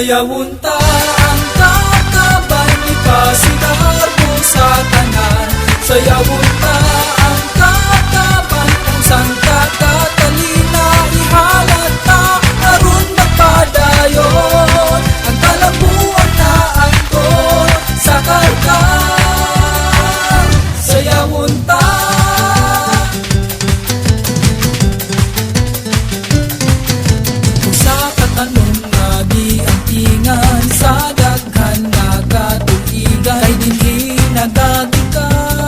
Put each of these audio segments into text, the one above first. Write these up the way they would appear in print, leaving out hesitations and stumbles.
Sayawunta ang kakaban ni Pasidar mo sa tanan. Sayawunta ang kakaban kung saan Catalina ihalata. Aron magpadayon ang kalabuan na angkon sa karkan. Sayawunta kung sa katanong ingan sa daghan nga katuigan kay dinhi nagagikan.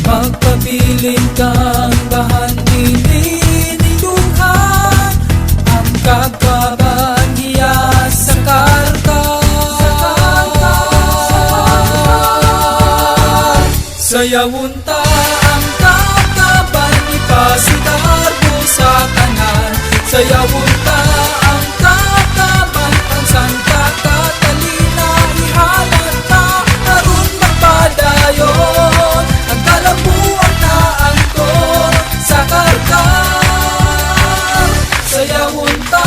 Magpabiling kang bahan niliniluhan ang kakaban niya sa karkan. Sayawunta ang kakaban ni Pasidar mo sa tanan. Sayawunta ang kakaban kung saan Catalina ihalata. Aron magpadayon ang kalabuan na angkon sa karkan. Sayawunta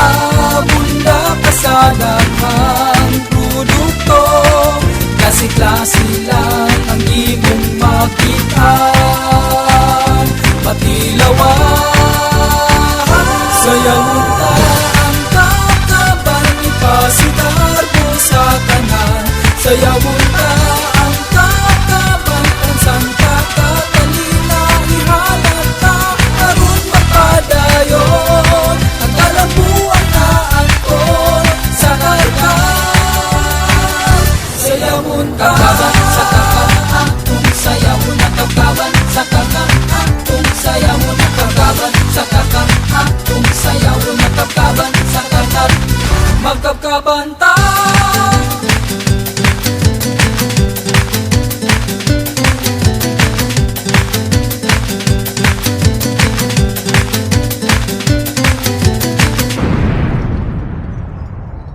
abunda ka sa daghang produkto. Klase-klase lang ang imong makitaan. Patilawan sayawunta ang kakaban ni Pasidar mo sa tanan. Sayawunta ang kakaban kung saan Catalina ihalata. Aron magpadayon ang kalabuan na angkon sa karkan. Sayawunta sa karkan, kung sayawon ang kakaban sa karkan. Sayawon ang kakaban